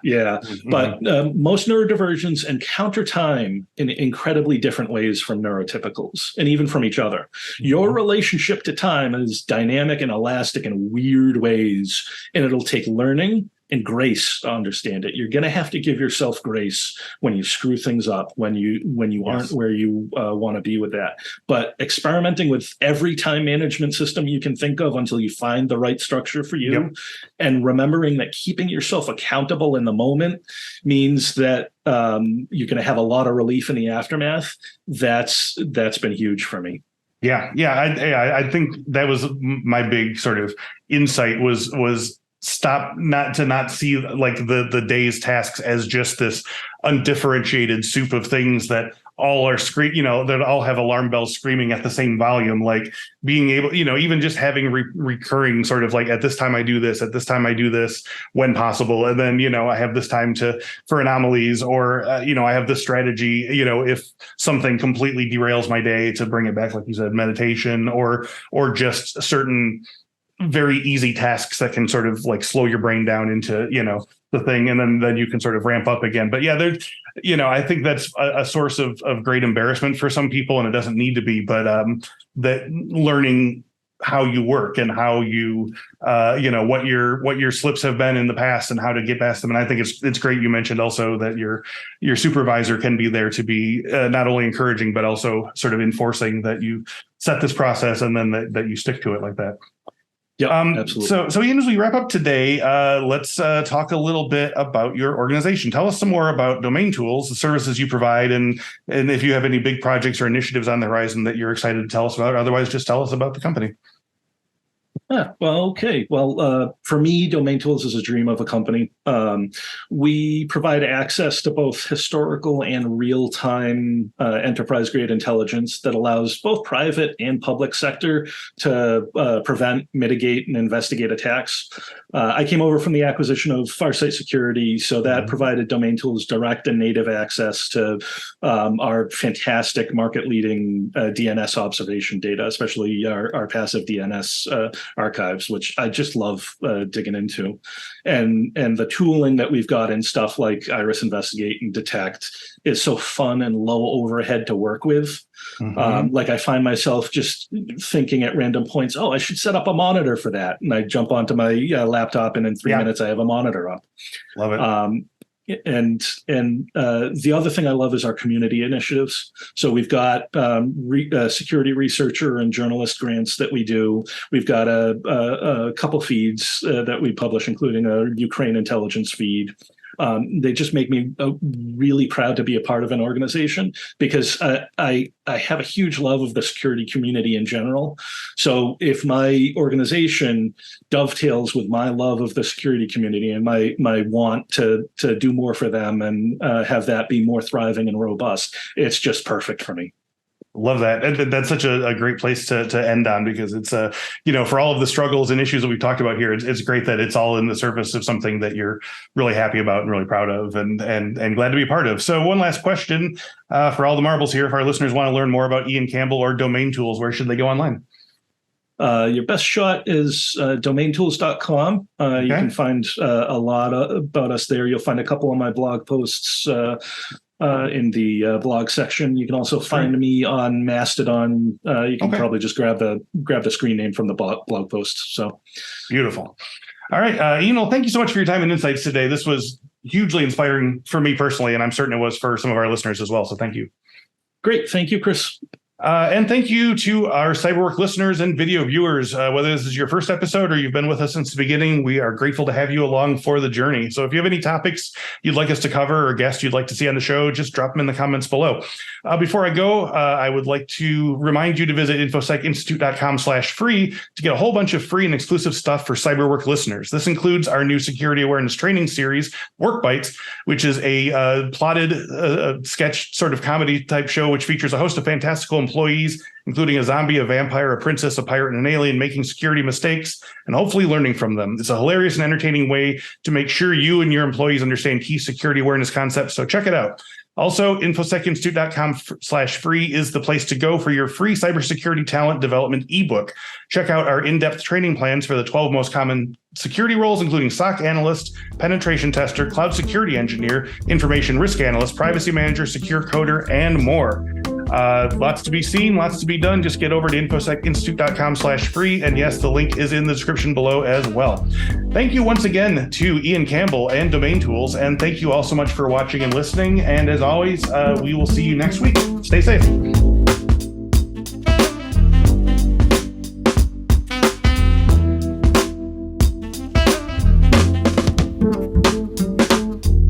But most neurodivergents encounter time in incredibly different ways from neurotypicals and even from each other. Your relationship to time is dynamic and elastic in weird ways, and it'll take learning and grace to understand it. You're going to have to give yourself grace when you screw things up, when you aren't where you want to be with that. But experimenting with every time management system you can think of until you find the right structure for you, and remembering that keeping yourself accountable in the moment means that you're going to have a lot of relief in the aftermath. That's been huge for me. Yeah. I think that was my big sort of insight was stop not see like the day's tasks as just this undifferentiated soup of things that all are that all have alarm bells screaming at the same volume, like being able, even just having recurring sort of like at this time I do this, at this time I do this when possible. And then, I have this time for anomalies or, I have this strategy, if something completely derails my day to bring it back, like you said, meditation or just certain very easy tasks that can sort of like slow your brain down into, the thing. And then you can sort of ramp up again. But yeah, I think that's a source of great embarrassment for some people, and it doesn't need to be, but that learning how you work and how you, what your slips have been in the past and how to get past them. And I think it's great. You mentioned also that your supervisor can be there to be not only encouraging, but also sort of enforcing that you set this process and then that you stick to it like that. Yeah, absolutely. So Ian, as we wrap up today, let's talk a little bit about your organization. Tell us some more about DomainTools, the services you provide, and if you have any big projects or initiatives on the horizon that you're excited to tell us about. Otherwise, just tell us about the company. Okay. Well, for me, DomainTools is a dream of a company. We provide access to both historical and real-time enterprise-grade intelligence that allows both private and public sector to prevent, mitigate, and investigate attacks. I came over from the acquisition of Cybersecurity, so that provided DomainTools direct and native access to our fantastic market-leading DNS observation data, especially our passive DNS archives, which I just love digging into. And the tooling that we've got in stuff like Iris Investigate and Detect is so fun and low overhead to work with. Like I find myself just thinking at random points, I should set up a monitor for that. And I jump onto my laptop and in 3 minutes I have a monitor up. Love it. And the other thing I love is our community initiatives. So we've got security researcher and journalist grants that we do. We've got a couple feeds that we publish, including a Ukraine intelligence feed. They just make me really proud to be a part of an organization because I have a huge love of the security community in general. So if my organization dovetails with my love of the security community and my want to do more for them and have that be more thriving and robust, it's just perfect for me. Love that. And that's such a great place to end on, because it's for all of the struggles and issues that we've talked about here, it's great that it's all in the service of something that you're really happy about and really proud of and glad to be a part of. So one last question for all the marbles here. If our listeners want to learn more about Ian Campbell or DomainTools, where should they go online? Your best shot is DomainTools.com. You can find a lot about us there. You'll find a couple of my blog posts in the blog section. You can also find me on Mastodon. You can probably just grab the screen name from the blog post. So beautiful. All right, Ian, well, thank you so much for your time and insights today. This was hugely inspiring for me personally, and I'm certain it was for some of our listeners as well. So thank you. Great. Thank you, Chris. And thank you to our Cyberwork listeners and video viewers. Whether this is your first episode or you've been with us since the beginning, we are grateful to have you along for the journey. So if you have any topics you'd like us to cover or guests you'd like to see on the show, just drop them in the comments below. Before I go, I would like to remind you to visit infosecinstitute.com/free to get a whole bunch of free and exclusive stuff for Cyberwork listeners. This includes our new security awareness training series, Work Bites, which is a plotted sketch sort of comedy type show, which features a host of fantastical employees, including a zombie, a vampire, a princess, a pirate, and an alien, making security mistakes and hopefully learning from them. It's a hilarious and entertaining way to make sure you and your employees understand key security awareness concepts. So check it out. Also, infosecinstitute.com/free is the place to go for your free cybersecurity talent development ebook. Check out our in-depth training plans for the 12 most common security roles, including SOC analyst, penetration tester, cloud security engineer, information risk analyst, privacy manager, secure coder, and more. Lots to be seen, lots to be done. Just get over to infosecinstitute.com/free. And yes, the link is in the description below as well. Thank you once again to Ian Campbell and DomainTools. And thank you all so much for watching and listening. And as always, we will see you next week. Stay safe.